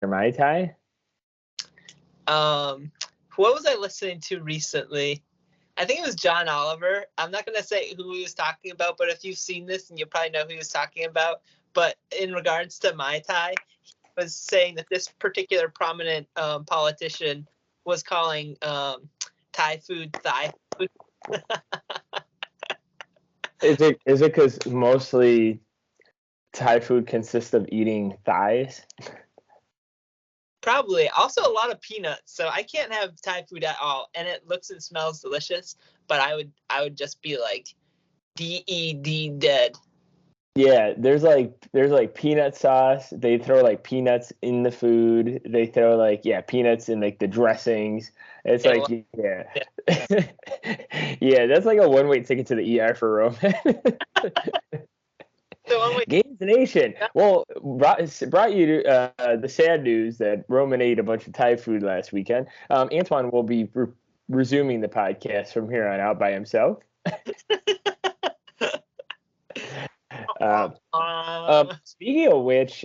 Mai Tai? What was I listening to recently? I think it was John Oliver. I'm not going to say who he was talking about, but if you've seen this, and you probably know who he was talking about. But in regards to Mai Tai, he was saying that this particular prominent politician was calling Thai food Thai food. Is it because mostly Thai food consists of eating thighs? Probably. Also a lot of peanuts, so I can't have Thai food at all. And it looks and smells delicious, but I would just be like DED dead. Yeah, there's like peanut sauce. They throw like peanuts in the food. They throw like peanuts in like the dressings. It's Yeah, like yeah, that's like a one-way ticket to the ER for Roman. Gainz Nation. Well, brought you the sad news that Roman ate a bunch of Thai food last weekend. Antoine will be resuming the podcast from here on out by himself. Speaking of which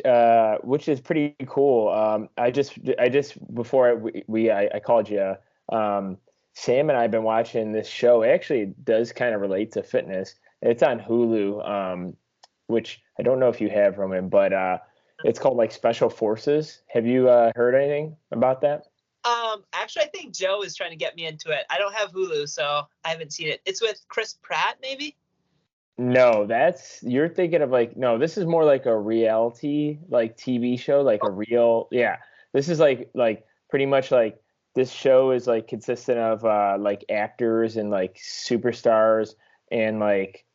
is pretty cool. I just before I called you. Sam and I have been watching this show. It actually does kind of relate to fitness. It's on Hulu, which I don't know if you have, Roman, but it's called like Special Forces. Have you heard anything about that? Actually, I think Joe is trying to get me into it. I don't have Hulu, so I haven't seen it. It's with Chris Pratt, maybe? No, you're thinking of no, this is more like a reality like TV show, like a real, This is like pretty much like this show is like consistent of like actors and like superstars and like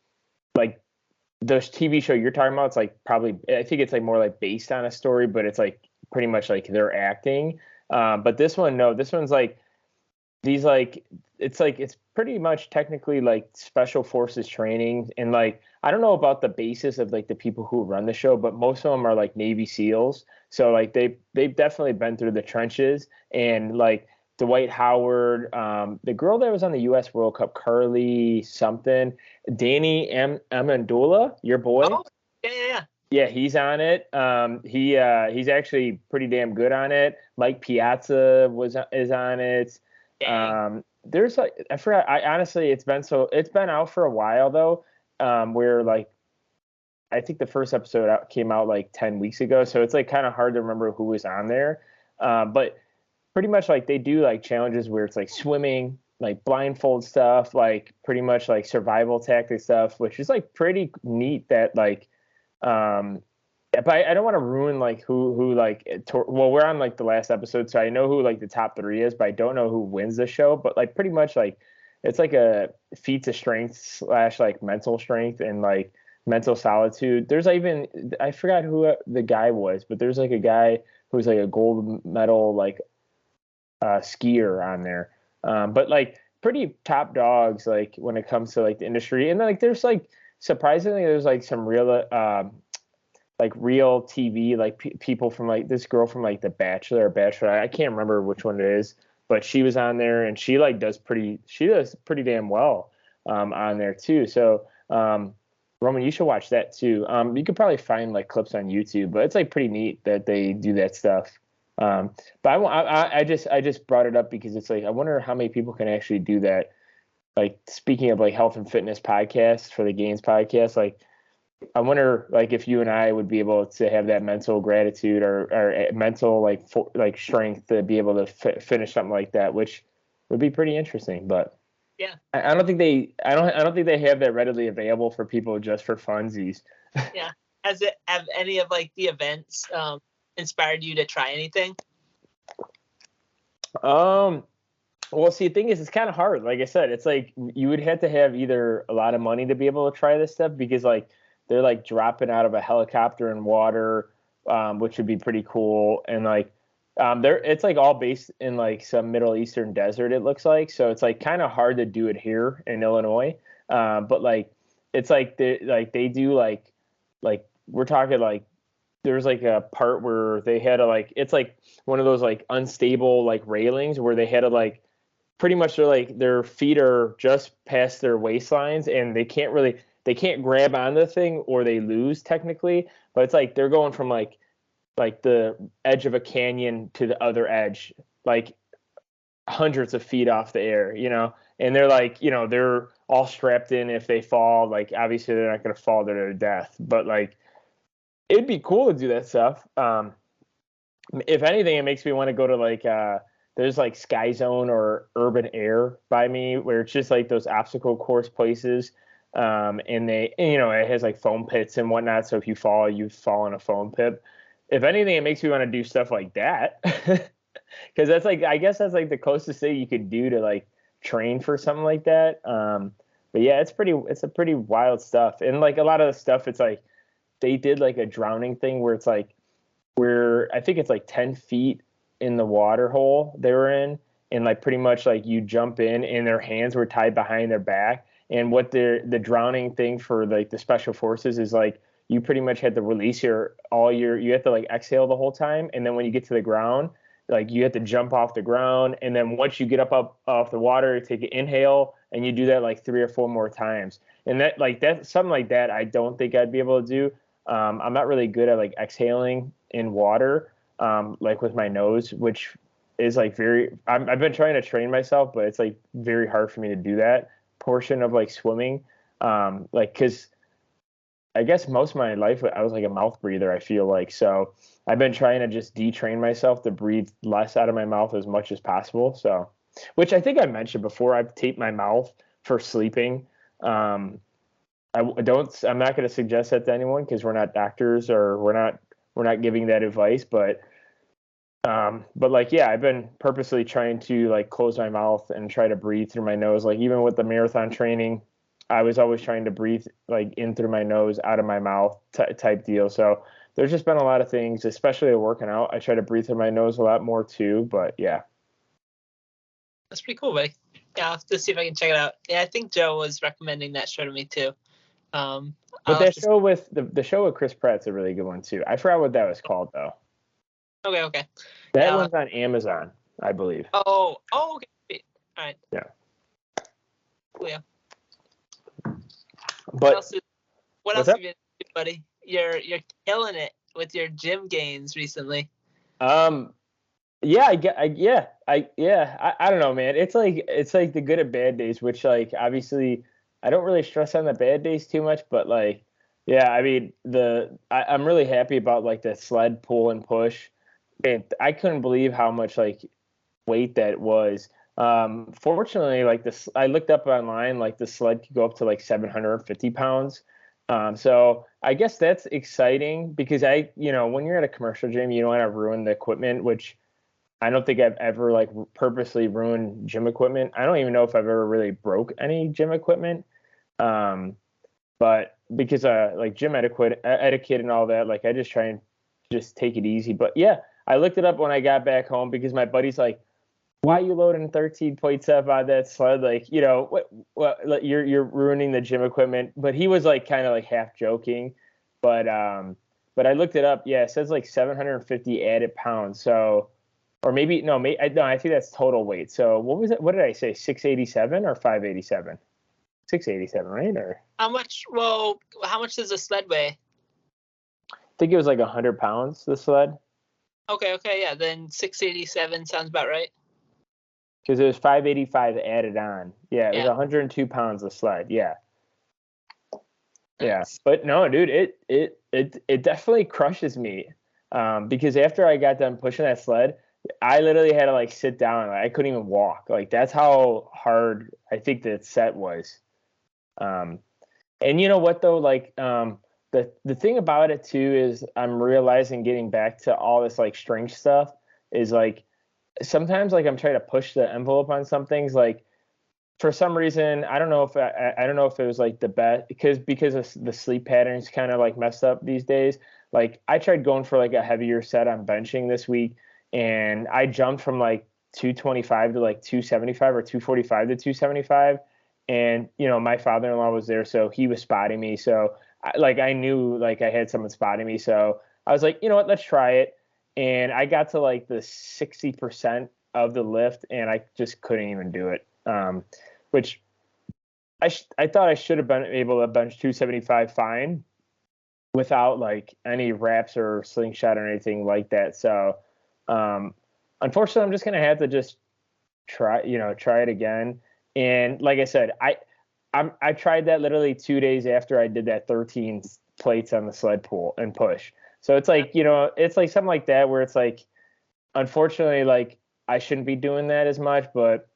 those TV show you're talking about. It's like probably I think it's like more like based on a story, but it's like pretty much like they're acting. But this one, no, this one's like these it's pretty much technically like special forces training, and like I don't know about the basis of like the people who run the show, but most of them are like Navy SEALs, so like they've definitely been through the trenches. And like Dwight Howard, the girl that was on the U.S. World Cup, Carly something, Danny Amendola, your boy. Oh, yeah. Yeah, he's on it. He's actually pretty damn good on it. Mike Piazza is on it. There's like I forgot. I honestly, it's been out for a while though. Where like I think the first episode came out like 10 weeks ago, so it's like kind of hard to remember who was on there. But pretty much like they do like challenges where it's like swimming, like blindfold stuff, like pretty much like survival tactic stuff, which is like pretty neat. That like, but I don't want to ruin like who like. Well, we're on like the last episode, so I know who like the top 3 is, but I don't know who wins the show. But like pretty much like it's like a feats of strength / like mental strength and like mental solitude. There's even I forgot who the guy was, but there's like a guy who's like a gold medal like skier on there. But like pretty top dogs like when it comes to like the industry. And then like there's like surprisingly there's like some real like real TV like people from like this girl from like The Bachelor or Bachelor. I can't remember which one it is, but she was on there and she does pretty damn well on there too. So Roman, you should watch that too. You could probably find like clips on YouTube, but it's like pretty neat that they do that stuff. But I just brought it up because it's like I wonder how many people can actually do that. Like speaking of like health and fitness podcasts for the Gainz podcast, like I wonder like if you and I would be able to have that mental gratitude or mental like strength to be able to finish something like that, which would be pretty interesting. But yeah, I don't think they have that readily available for people just for funsies. Yeah. Have any of like the events inspired you to try anything? Well, see, the thing is, it's kind of hard. Like I said, it's like you would have to have either a lot of money to be able to try this stuff because like they're like dropping out of a helicopter in water, which would be pretty cool. And like it's like all based in like some Middle Eastern desert, it looks like. So it's like kind of hard to do it here in Illinois. But like it's like they do like we're talking like there's like a part where they had to like it's like one of those like unstable like railings where they had to like pretty much their feet are just past their waistlines and they can't grab on the thing or they lose technically. But it's like they're going from like like the edge of a canyon to the other edge, like hundreds of feet off the air, and they're like, they're all strapped in. If they fall, like obviously they're not going to fall to their death, but like it'd be cool to do that stuff. If anything, it makes me want to go to like there's like Sky Zone or Urban Air by me, where it's just like those obstacle course places. And it has like foam pits and whatnot. So if you fall in a foam pit. If anything, it makes me want to do stuff like that. Because that's like, I guess that's like the closest thing you could do to like train for something like that. But yeah, it's a pretty wild stuff. And like a lot of the stuff, it's like they did like a drowning thing where it's like, where I think it's like 10 feet in the water hole they were in. And like pretty much like you jump in and their hands were tied behind their back. And what the drowning thing for like the special forces is like, you pretty much had to release you have to like exhale the whole time. And then when you get to the ground, like you have to jump off the ground. And then once you get up off the water, you take an inhale and you do that like 3 or 4 more times. And that something like that, I don't think I'd be able to do. I'm not really good at like exhaling in water, like with my nose, which is like I've been trying to train myself, but it's like very hard for me to do that portion of like swimming. Like, cause I guess most of my life I was like a mouth breather, I feel like. So I've been trying to just detrain myself to breathe less out of my mouth as much as possible. So, which I think I mentioned before, I've taped my mouth for sleeping. I'm not going to suggest that to anyone because we're not doctors or we're not giving that advice, but like, yeah, I've been purposely trying to like close my mouth and try to breathe through my nose. Like even with the marathon training, I was always trying to breathe like in through my nose, out of my mouth type deal. So there's just been a lot of things, especially working out. I try to breathe through my nose a lot more too, but yeah. That's pretty cool, buddy. Yeah, I'll have to see if I can check it out. Yeah, I think Joe was recommending that show to me too. But that show with the show with Chris Pratt's a really good one too. I forgot what that was called though. Okay. That one's on Amazon, I believe. Oh, okay. All right. Yeah. Cool, yeah. But what else have you been doing, buddy? You're killing it with your gym gains recently. Yeah, I don't know, man. It's like the good and bad days, which like obviously I don't really stress on the bad days too much, but like, yeah, I mean I'm really happy about like the sled pull and push. And I couldn't believe how much like weight that was. Fortunately, like I looked up online, like the sled could go up to like 750 pounds. So I guess that's exciting because when you're at a commercial gym, you don't want to ruin the equipment, which I don't think I've ever like purposely ruined gym equipment. I don't even know if I've ever really broke any gym equipment. But because like gym etiquette and all that, like I just try and just take it easy. But yeah, I looked it up when I got back home because my buddy's like, why are you loading 13 plates up on that sled? Like, what you're ruining the gym equipment. But he was like kind of like half joking. But I looked it up. Yeah, it says like 750 added pounds. So, or maybe no, I think that's total weight. So what was it? What did I say? 687 or 587? 687, right? Or how much? Well, how much does a sled weigh? I think it was like 100 pounds. The sled. Okay, yeah. Then 687 sounds about right. Because it was 585 added on. Yeah, it was 102 pounds of sled. Yeah. Yeah. But no, dude, it definitely crushes me. Because after I got done pushing that sled, I literally had to like sit down. Like, I couldn't even walk. Like that's how hard I think that set was. And you know what though? Like the thing about it too is I'm realizing, getting back to all this like strength stuff, is like sometimes like I'm trying to push the envelope on some things. Like for some reason, I don't know if it was like the best because of the sleep patterns kind of like messed up these days. Like I tried going for like a heavier set on benching this week, and I jumped from like 225 to like 275 or 245 to 275. And my father-in-law was there, so he was spotting me. So I knew like I had someone spotting me. So I was like, you know what, let's try it. And I got to like the 60% of the lift, and I just couldn't even do it. Which I thought I should have been able to bench 275 fine. without like any wraps or slingshot or anything like that. So, unfortunately, I'm just gonna have to just try it again. And like I said, I tried that literally 2 days after I did that 13 plates on the sled pull and push. So it's like, it's like something like that where it's like, unfortunately, like I shouldn't be doing that as much, but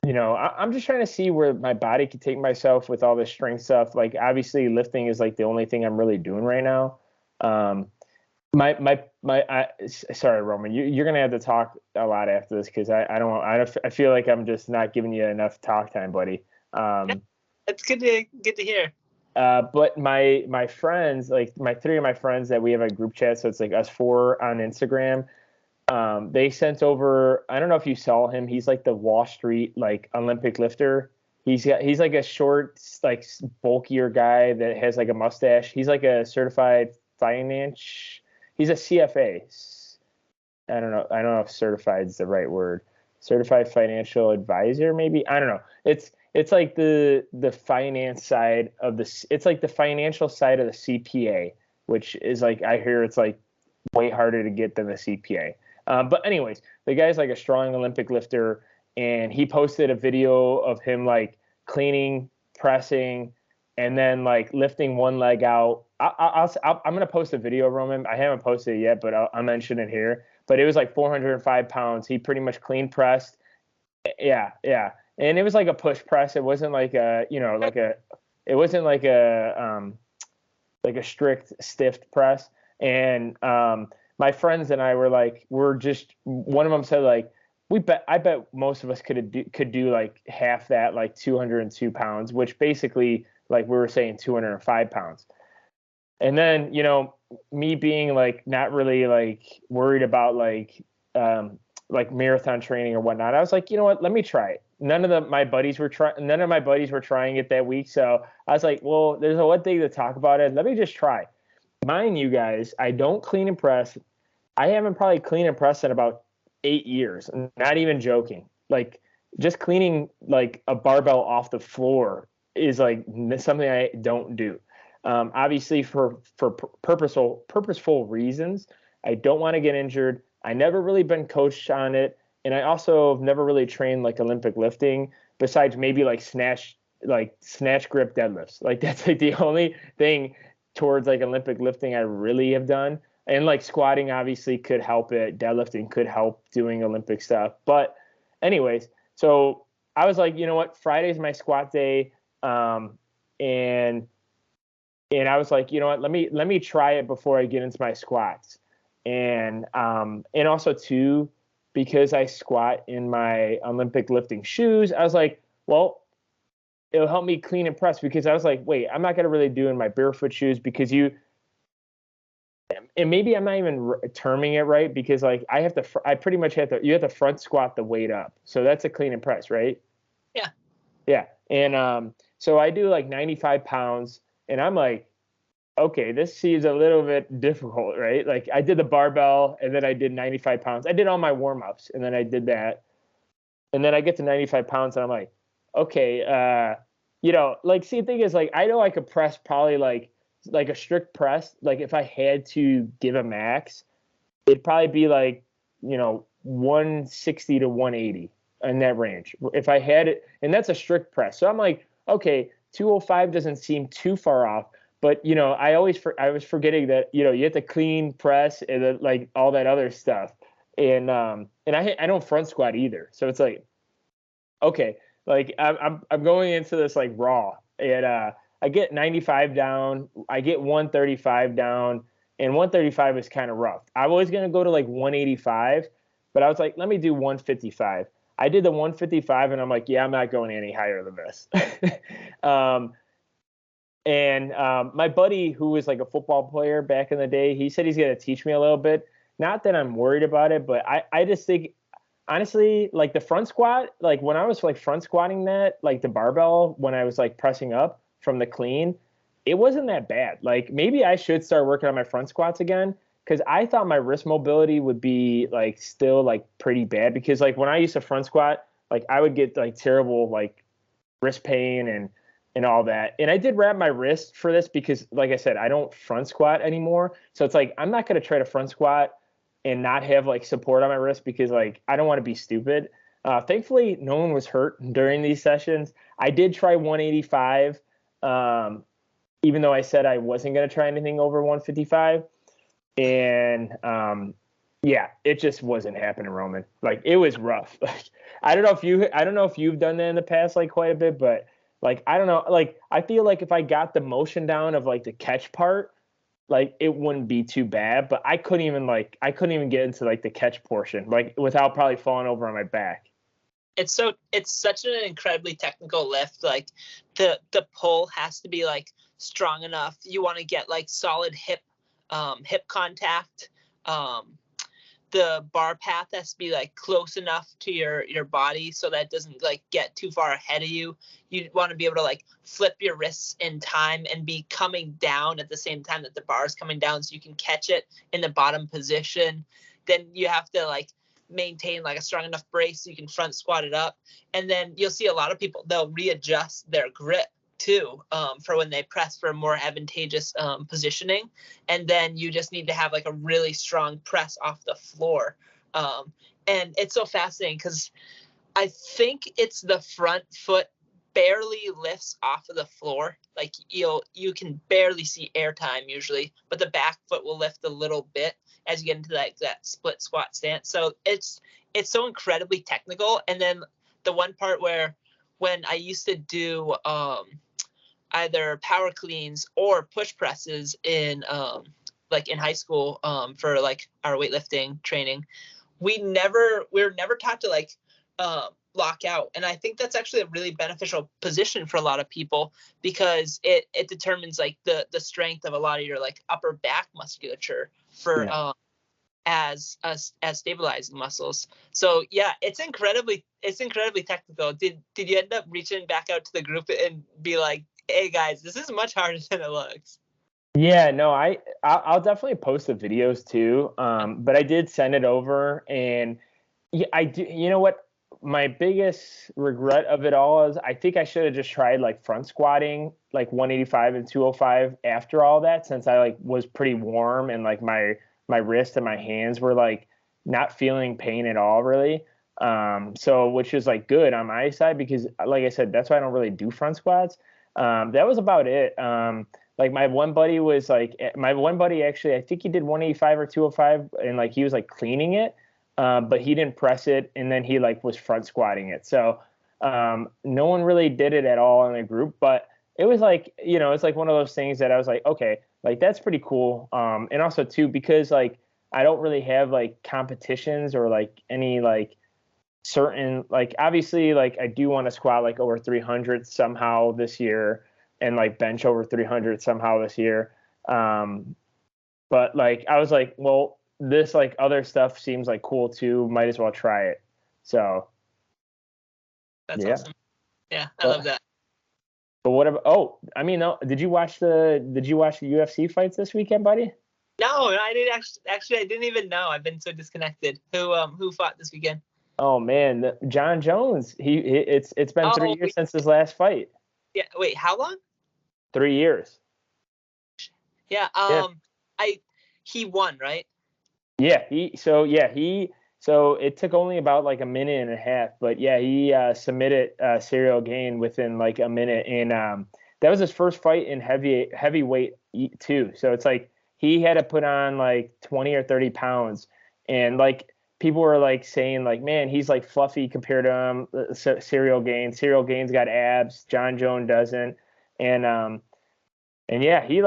I'm just trying to see where my body could take myself with all this strength stuff. Like obviously lifting is like the only thing I'm really doing right now. Um, sorry, Roman, you're going to have to talk a lot after this. Cause I feel like I'm just not giving you enough talk time, buddy. It's good to hear. But my friends, like three of my friends that we have a group chat. So it's like us four on Instagram. They sent over. I don't know if you saw him. He's like the Wall Street like Olympic lifter. He's like a short, like bulkier guy that has like a mustache. He's like a certified finance. He's a CFA. I don't know. I don't know if certified is the right word. Certified financial advisor, maybe. I don't know. It's like the finance side of the. It's like the financial side of the CPA, which is like I hear it's like way harder to get than the CPA. But anyways, the guy's like a strong Olympic lifter, and he posted a video of him like cleaning, pressing, and then like lifting one leg out. I'm gonna post a video, Roman. I haven't posted it yet, but I'll mention it here. But it was like 405 pounds. He pretty much clean pressed. Yeah, yeah, and it was like a push press. It wasn't like it wasn't like a strict stiff press. And my friends and I were like, one of them said like, I bet most of us could do like half that, like 202 pounds, which basically like we were saying 205 pounds. And then, me being like, not really like worried about like marathon training or whatnot. I was like, you know what, let me try it. None of my buddies were trying it that week. So I was like, well, there's a one thing to talk about it. Let me just try. Mind you guys, I don't clean and press. I haven't probably cleaned and pressed in about 8 years. Not even joking. Like just cleaning like a barbell off the floor is like something I don't do. Obviously for purposeful reasons. I don't want to get injured. I never really been coached on it, and I also have never really trained like Olympic lifting besides maybe like snatch grip deadlifts. Like that's like the only thing towards like Olympic lifting I really have done. And like squatting obviously could help it. Deadlifting could help doing Olympic stuff. But anyways, so I was like, you know what? Friday's my squat day. And I was like, you know what? Let me try it before I get into my squats. And also too, because I squat in my Olympic lifting shoes, I was like, well, it'll help me clean and press, because I was like, wait, I'm not going to really do in my barefoot shoes, because and maybe I'm not even terming it right, because like I pretty much you have to front squat the weight up. So that's a clean and press, right? Yeah. Yeah. And so I do like 95 pounds, and I'm like, okay, this seems a little bit difficult, right? Like I did the barbell, and then I did 95 pounds. I did all my warm-ups, and then I did that. And then I get to 95 pounds, and I'm like, okay, like, see, the thing is, like, I know I could press probably like a strict press. Like if I had to give a max, it'd probably be like, 160 to 180 in that range. If I had it, and that's a strict press. So I'm like, okay, 205 doesn't seem too far off. But I was forgetting that you have to clean press and then, like all that other stuff, and I don't front squat either. So it's like, okay, like I'm going into this like raw, and I get 95 down, I get 135 down, and 135 is kind of rough. I was gonna go to like 185, but I was like, let me do 155. I did the 155, and I'm like, yeah, I'm not going any higher than this. And my buddy, who was like a football player back in the day, he said he's going to teach me a little bit. Not that I'm worried about it, but I just think, honestly, like the front squat, like when I was like front squatting that, like the barbell, when I was like pressing up from the clean, it wasn't that bad. Like maybe I should start working on my front squats again, because I thought my wrist mobility would be like still like pretty bad, because like when I used to front squat, like I would get like terrible like wrist pain, and and all that. And I did wrap my wrist for this because, like I said, I don't front squat anymore. So it's like, I'm not going to try to front squat and not have like support on my wrist because like, I don't want to be stupid. Thankfully, no one was hurt during these sessions. I did try 185, even though I said I wasn't going to try anything over 155. And yeah, it just wasn't happening, Roman. Like it was rough. Like I don't know if you've done that in the past like quite a bit, but like I don't know, like I feel like if I got the motion down of like the catch part, like it wouldn't be too bad, but I couldn't even get into like the catch portion like without probably falling over on my back. It's such an incredibly technical lift. Like the pull has to be like strong enough. You want to get like solid hip contact. The bar path has to be like close enough to your body so that it doesn't like get too far ahead of you. You want to be able to like flip your wrists in time and be coming down at the same time that the bar is coming down so you can catch it in the bottom position. Then you have to like maintain like a strong enough brace so you can front squat it up. And then you'll see a lot of people, they'll readjust their grip too, for when they press for more advantageous positioning. And then you just need to have like a really strong press off the floor. And it's so fascinating because I think it's the front foot barely lifts off of the floor. Like you can barely see airtime usually, but the back foot will lift a little bit as you get into that split squat stance. So it's so incredibly technical. And then the one part where when I used to do either power cleans or push presses in like in high school for like our weightlifting training, we were never taught to like lock out. And I think that's actually a really beneficial position for a lot of people because it determines like the strength of a lot of your like upper back musculature for as stabilizing muscles. So yeah, it's incredibly technical. Did you end up reaching back out to the group and be like, hey guys, this is much harder than it looks? Yeah, no, I'll definitely post the videos too. But I did send it over, and yeah, I do. You know what? My biggest regret of it all is I think I should have just tried like front squatting, like 185 and 205 after all that, since I like was pretty warm and like my wrist and my hands were like not feeling pain at all, really. So which is like good on my side because, like I said, that's why I don't really do front squats. That was about it. Like my one buddy actually, I think he did 185 or 205 and like he was like cleaning it, but he didn't press it. And then he like was front squatting it. So, no one really did it at all in the group, but it was like, it's like one of those things that I was like, okay, like that's pretty cool. And also too, because like, I don't really have like competitions or like any like certain, like obviously like I do want to squat like over 300 somehow this year and like bench over 300 somehow this year. But like I was like, well, this like other stuff seems like cool too. Might as well try it. So that's awesome. Yeah, I love that. But what about? Oh, I mean, no. Did you watch the UFC fights this weekend, buddy? No, I didn't actually. I didn't even know. I've been so disconnected. Who fought this weekend? Oh man, Jon Jones. It's been 3 years since his last fight. Yeah. Wait, how long? 3 years. Yeah. He won, right? Yeah. So it took only about like a minute and a half, but yeah, he submitted Cyril Gain within like a minute, and that was his first fight in heavyweight too. So it's like he had to put on like 20 or 30 pounds, and like people were like saying like, man, he's like fluffy compared to Cyril Gain. Cyril Gain's got abs, Jon Jones doesn't, and yeah, he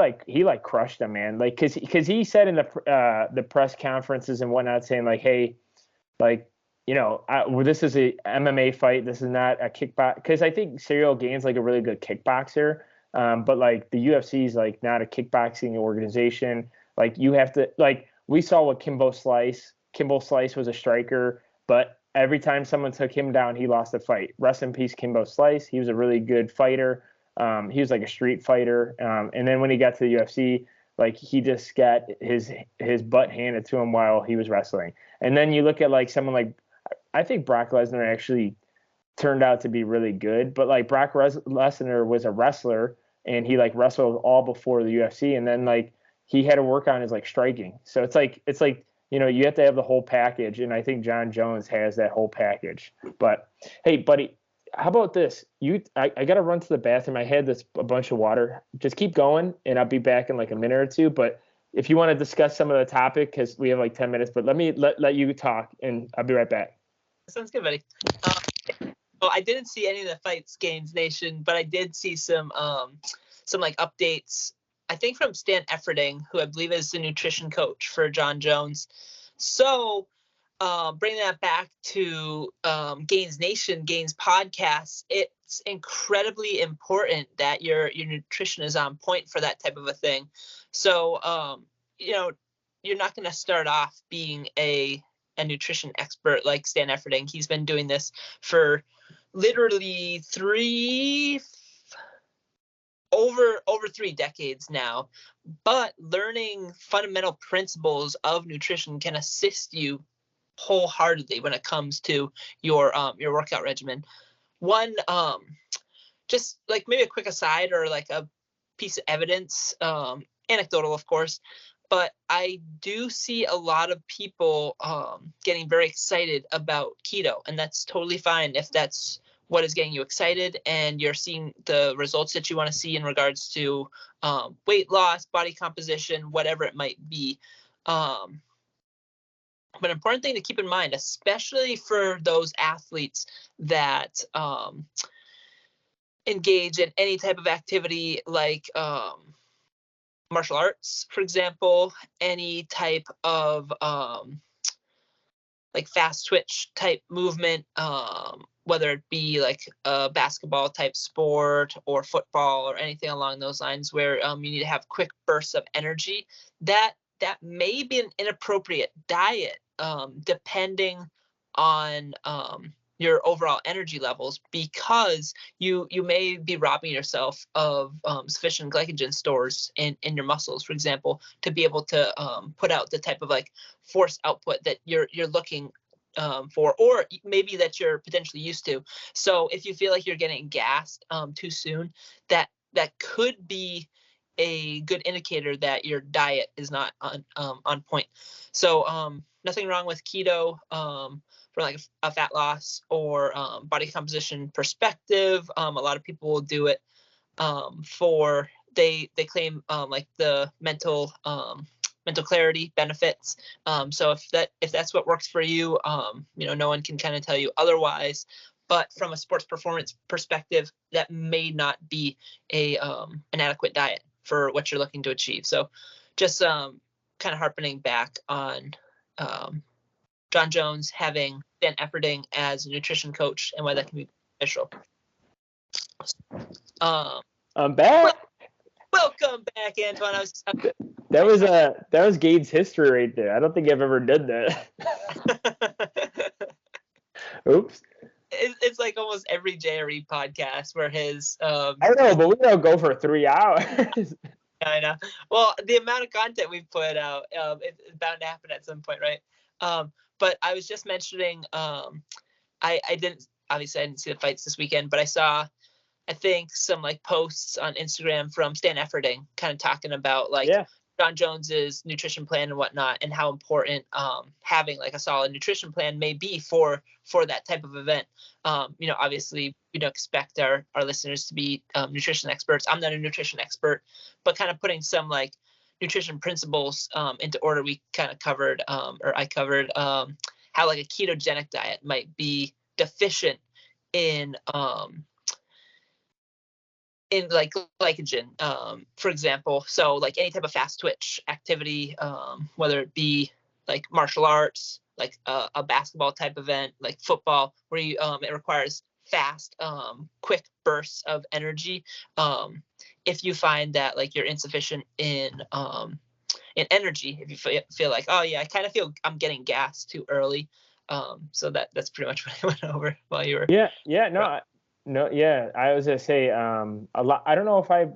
crushed him, man. Like, cause he said in the press conferences and whatnot, saying like, hey, like, this is a MMA fight. This is not a kickbox. Because I think Cyril Gain's like a really good kickboxer, but like the UFC is like not a kickboxing organization. Like you have to like we saw what Kimbo Slice was a striker, but every time someone took him down, he lost the fight. Rest in peace, Kimbo Slice. He was a really good fighter. He was like a street fighter. And then when he got to the UFC, like he just got his butt handed to him while he was wrestling. And then you look at like someone like, I think Brock Lesnar actually turned out to be really good. But like Brock Lesnar was a wrestler, and he like wrestled all before the UFC, and then like he had to work on his like striking. So it's like you have to have the whole package, and I think Jon Jones has that whole package. But hey, buddy, how about this? I got to run to the bathroom. I had a bunch of water. Just keep going, and I'll be back in like a minute or two. But if you want to discuss some of the topic, because we have like 10 minutes, but let you talk, and I'll be right back. Sounds good, buddy. Well, I didn't see any of the fights, Gainz Nation, but I did see some like updates. I think from Stan Efferding, who I believe is the nutrition coach for Jon Jones. So, bringing that back to Gainz Nation, Gainz podcast, it's incredibly important that your nutrition is on point for that type of a thing. So, you're not going to start off being a nutrition expert like Stan Efferding. He's been doing this for literally over 3 decades now. But learning fundamental principles of nutrition can assist you wholeheartedly when it comes to your workout regimen. One, just like maybe a quick aside or like a piece of evidence, anecdotal, of course, but I do see a lot of people getting very excited about keto, and that's totally fine if that's what is getting you excited and you're seeing the results that you want to see in regards to weight loss, body composition, whatever it might be. But an important thing to keep in mind, especially for those athletes that engage in any type of activity like martial arts, for example, any type of like fast twitch type movement, whether it be like a basketball type sport or football or anything along those lines where you need to have quick bursts of energy, that may be an inappropriate diet depending on your overall energy levels, because you may be robbing yourself of sufficient glycogen stores in your muscles, for example, to be able to put out the type of like force output that you're looking for, or maybe that you're potentially used to. So if you feel like you're getting gassed too soon, that could be a good indicator that your diet is not on point. So nothing wrong with keto from like a fat loss or body composition perspective. A lot of people will do it for they claim like the mental clarity benefits. So if that's what works for you, no one can kind of tell you otherwise. But from a sports performance perspective, that may not be an adequate diet for what you're looking to achieve. So just kind of harping back on Jon Jones having Stan Efferding as a nutrition coach and why that can be beneficial. I'm back. Welcome back, Antoine. That was Gabe's history right there. I don't think I've ever done that. Oops. It's like almost every JRE podcast where his I know, but we don't go for 3 hours. I know. Well, the amount of content we've put out, it's bound to happen at some point, right? But I was just mentioning, I didn't see the fights this weekend, but I saw, I think, some like posts on Instagram from Stan Efferding kind of talking about like Jon Jones's nutrition plan and whatnot, and how important having like a solid nutrition plan may be for that type of event. Obviously we don't expect our listeners to be nutrition experts. I'm not a nutrition expert, but kind of putting some like nutrition principles into order. We kind of covered, or I covered, how like a ketogenic diet might be deficient in like glycogen, for example. So like any type of fast twitch activity, whether it be like martial arts, like a basketball type event, like football, where you it requires fast, quick bursts of energy. If you find that like you're insufficient in energy, if you feel like, oh yeah, I kind of feel I'm getting gassed too early. So that's pretty much what I went over while you were. I was gonna say a lot. I don't know if I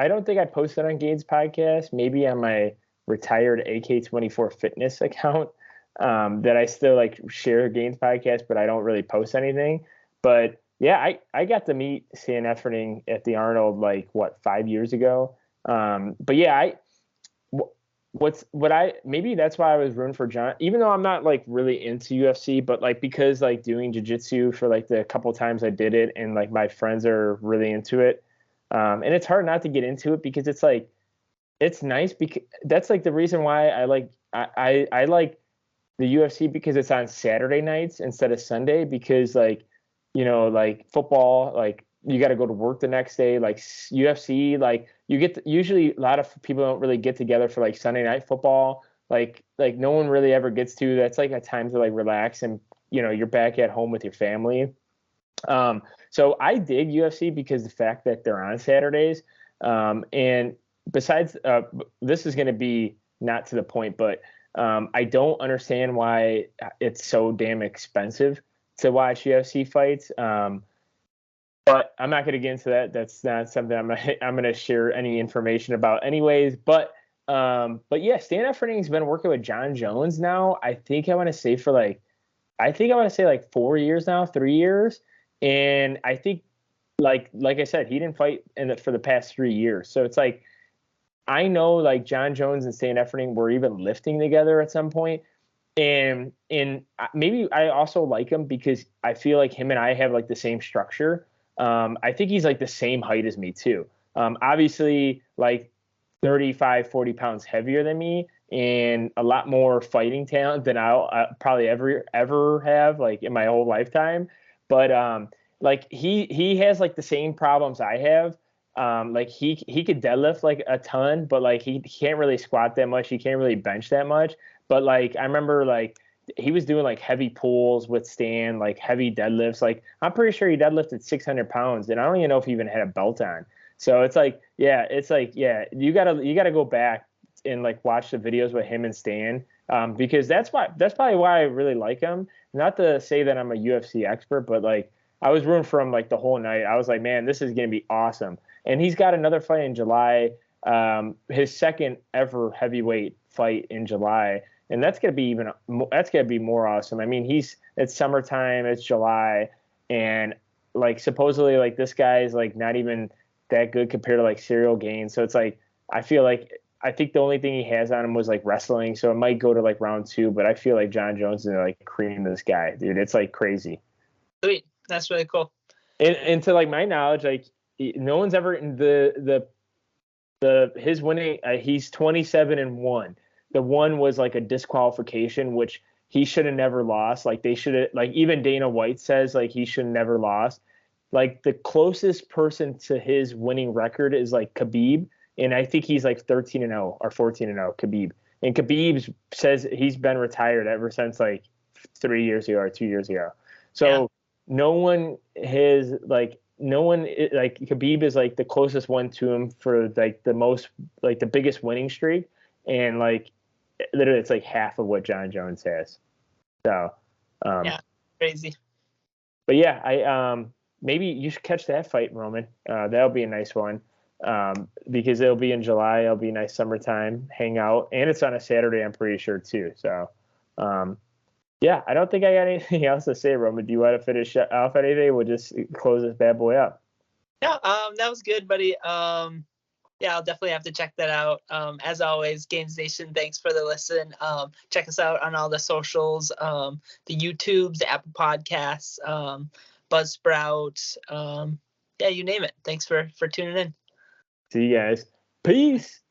don't think I posted on Gainz podcast. Maybe on my retired AK24 fitness account that I still like share Gainz podcast, but I don't really post anything. But yeah, I got to meet Stan Efferding at the Arnold like 5 years ago. But yeah, maybe that's why I was rooting for Jon, even though I'm not like really into UFC, but like because like doing jiu-jitsu for like the couple times I did it, and like my friends are really into it. And it's hard not to get into it because it's like it's nice, because that's like the reason why I like the UFC, because it's on Saturday nights instead of Sunday, because like, like football, like you got to go to work the next day. Like UFC, like usually a lot of people don't really get together for like Sunday night football. Like no one really ever gets to. That's like a time to like relax, and you're back at home with your family. So I dig UFC because the fact that they're on Saturdays. And besides, this is going to be not to the point, but I don't understand why it's so damn expensive to watch UFC fights. But I'm not going to get into that. That's not something I'm going to share any information about, anyways. But yeah, Stan Efferding's been working with Jon Jones now. I think I want to say like 4 years now, 3 years, and I think like I said, he didn't fight for the past 3 years. So it's like, I know like Jon Jones and Stan Efferding were even lifting together at some point. And maybe I also like him because I feel like him and I have like the same structure. I think he's like the same height as me too. Obviously like 35, 40 pounds heavier than me, and a lot more fighting talent than I'll probably ever have like in my whole lifetime. But like he has like the same problems I have. Like he could deadlift like a ton, but like he can't really squat that much. He can't really bench that much. But like I remember like he was doing like heavy pulls with Stan, like heavy deadlifts. Like I'm pretty sure he deadlifted 600 pounds, and I don't even know if he even had a belt on. So it's like, yeah, you gotta go back and like watch the videos with him and Stan, because that's probably why I really like him. Not to say that I'm a UFC expert, but like I was rooting for him like the whole night. I was like, man, this is gonna be awesome. And he's got another fight in July, his second ever heavyweight fight in July, and that's gonna be more awesome. I mean, it's summertime, it's July, and like supposedly like this guy is like not even that good compared to like Serial Gainz. So it's like I think the only thing he has on him was like wrestling, so it might go to like round 2. But I feel like Jon Jones is gonna like cream this guy, dude. It's like crazy. Sweet, that's really cool. And to like my knowledge, like no one's ever in his winning. He's 27-1. The one was like a disqualification, which he should have never lost. Like they should have, like even Dana White says like he should have never lost. Like the closest person to his winning record is like Khabib, and I think he's like 13-0 or 14-0, Khabib. And Khabib says he's been retired ever since like 3 years ago or 2 years ago. So no one like Khabib is like the closest one to him for like the most, like the biggest winning streak, and like literally it's like half of what Jon Jones has. So yeah, crazy. But yeah, maybe you should catch that fight, Roman. That'll be a nice one, because it'll be in July. It'll be a nice summertime hangout, and it's on a Saturday, I'm pretty sure too. So, yeah, I don't think I got anything else to say, Roman. Do you want to finish off anything? We'll just close this bad boy up. Yeah, that was good, buddy. Yeah, I'll definitely have to check that out. As always, Gainz Nation, thanks for the listen. Check us out on all the socials, the YouTubes, the Apple Podcasts, Buzzsprout, yeah, you name it. Thanks for tuning in. See you guys. Peace.